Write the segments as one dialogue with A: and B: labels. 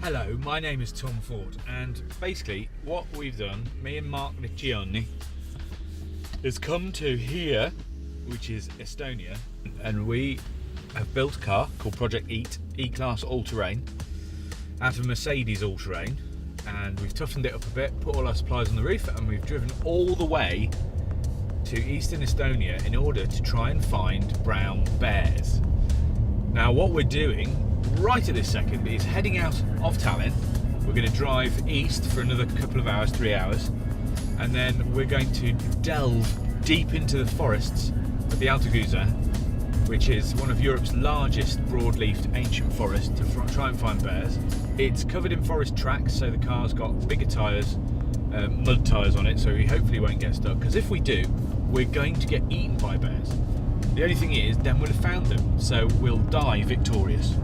A: Hello, my name is Tom Ford, and basically what we've done, me and Mark Niccioni, is come to here, which is Estonia, and we have built a car called Project EAT, E-Class All-Terrain, out of Mercedes All-Terrain, and we've toughened it up a bit, put all our supplies on the roof, and we've driven all the way to eastern Estonia in order to try and find brown bears. Now what we're doing right at this second is heading out of Tallinn. We're going to drive east for another couple of hours, 3 hours, and then we're going to delve deep into the forests of the Alta Guza, which is one of Europe's largest broad-leafed ancient forests, to try and find bears. It's covered in forest tracks, so the car's got bigger tyres, mud tyres on it, so we hopefully won't get stuck, because if we do, we're going to get eaten by bears. The only thing is, then we'll have found them, so we'll die victorious.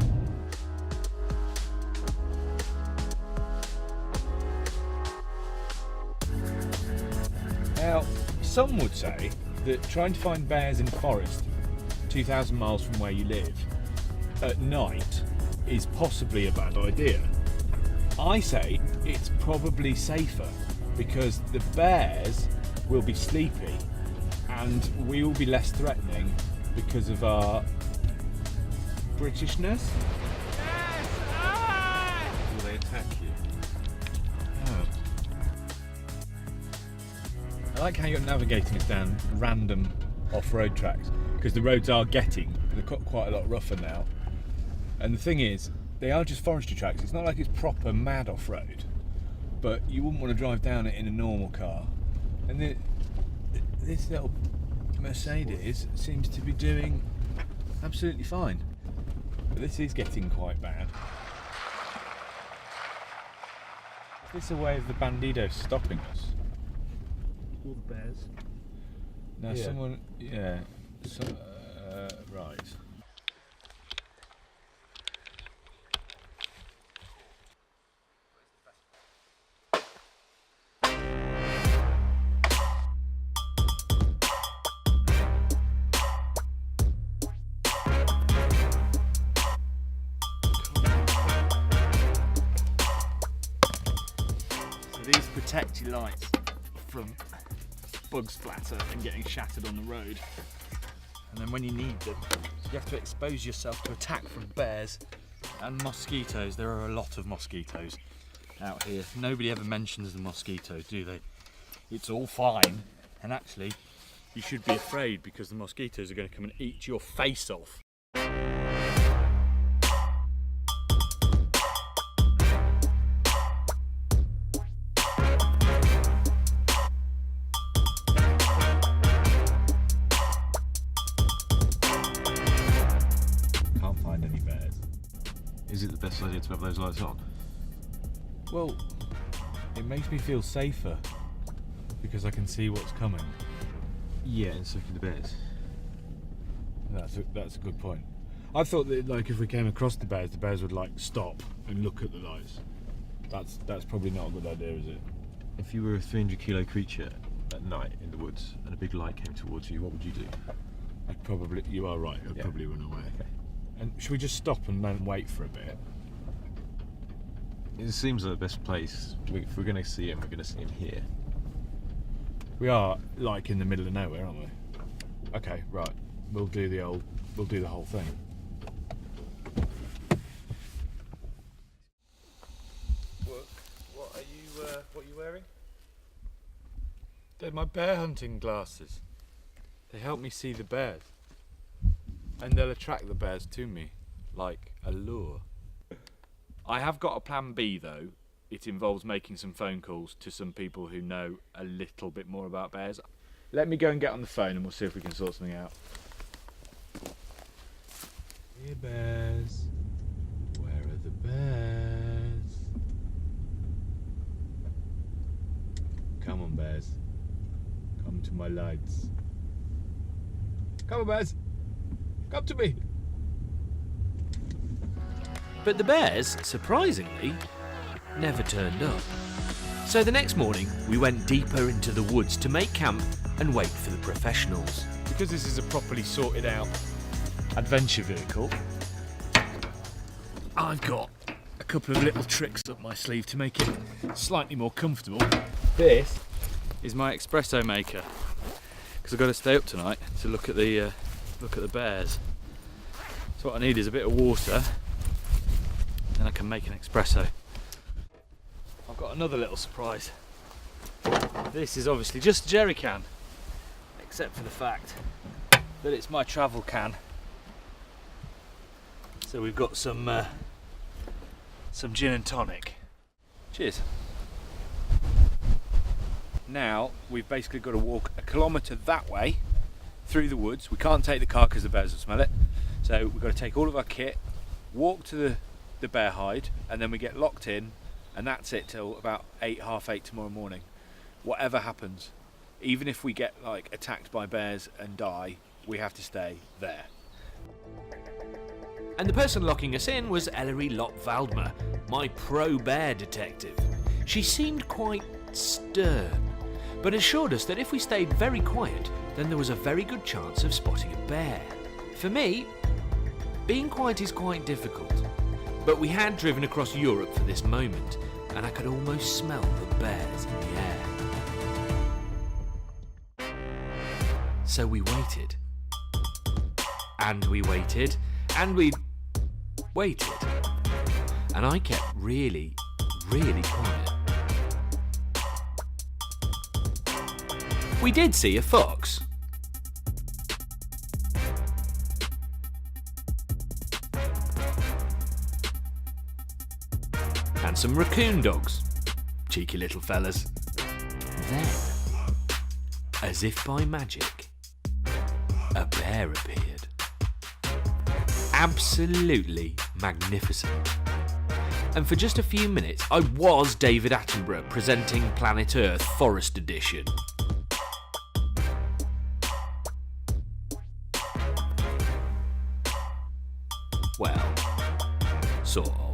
A: Now, some would say that trying to find bears in a forest 2,000 miles from where you live at night is possibly a bad idea. I say it's probably safer because the bears will be sleepy and we will be less threatening because of our Britishness. Will they attack you? Oh. I like how you're navigating us down random off-road tracks, because the roads are getting, they're quite a lot rougher now. And the thing is, they are just forestry tracks. It's not like it's proper mad off-road, but you wouldn't want to drive down it in a normal car. And this little Mercedes seems to be doing absolutely fine. But this is getting quite bad. Is this a way of the bandidos stopping us?
B: All the bears.
A: Now
B: Yeah.
A: someone, yeah, so, right. So these protect your lights from bug splatter and getting shattered on the road, and then when you need them you have to expose yourself to attack from bears and mosquitoes. There are a lot of mosquitoes out here. Nobody ever mentions the mosquitoes, do they? It's all fine, and actually you should be afraid because the mosquitoes are going to come and eat your face off.
B: Is it the best idea to have those lights on?
A: Well, it makes me feel safer because I can see what's coming.
B: Yeah, and so can the bears.
A: That's a good point. I thought that, like, if we came across the bears would like stop and look at the lights. That's probably not a good idea, is it?
B: If you were a 300 kilo creature at night in the woods and a big light came towards you, what would you do?
A: You are right, I'd probably run away.
B: Okay.
A: And should we just stop and then wait for a bit?
B: It seems like the best place. If we're going to see him, we're going to see him here.
A: We are like in the middle of nowhere, aren't we? Okay, right. We'll do the whole thing.
B: What are you wearing?
A: They're my bear hunting glasses. They help me see the bears. And they'll attract the bears to me, like a lure. I have got a plan B though. It involves making some phone calls to some people who know a little bit more about bears. Let me go and get on the phone and we'll see if we can sort something out. Hey bears, where are the bears? Come on bears, come to my lights. Come on bears! Come to me!
C: But the bears, surprisingly, never turned up. So the next morning, we went deeper into the woods to make camp and wait for the professionals.
A: Because this is a properly sorted out adventure vehicle, I've got a couple of little tricks up my sleeve to make it slightly more comfortable. This is my espresso maker, because I've got to stay up tonight to look at the bears. So what I need is a bit of water, and I can make an espresso. I've got another little surprise. This is obviously just a jerry can, except for the fact that it's my travel can. So we've got some gin and tonic. Cheers. Now we've basically got to walk a kilometre that way through the woods. We can't take the car because the bears will smell it. So we've got to take all of our kit, walk to the bear hide, and then we get locked in, and that's it till about 8, half 8 tomorrow morning. Whatever happens, even if we get like attacked by bears and die, we have to stay there.
C: And the person locking us in was Ellery Lopp-Valdmer, my pro-bear detective. She seemed quite stern, but assured us that if we stayed very quiet, then there was a very good chance of spotting a bear. For me, being quiet is quite difficult, but we had driven across Europe for this moment, and I could almost smell the bears in the air. So we waited. And we waited. And we waited. And I kept really, really quiet. We did see a fox. And some raccoon dogs. Cheeky little fellas. Then, as if by magic, a bear appeared. Absolutely magnificent. And for just a few minutes, I was David Attenborough presenting Planet Earth Forest Edition. Well, sort of.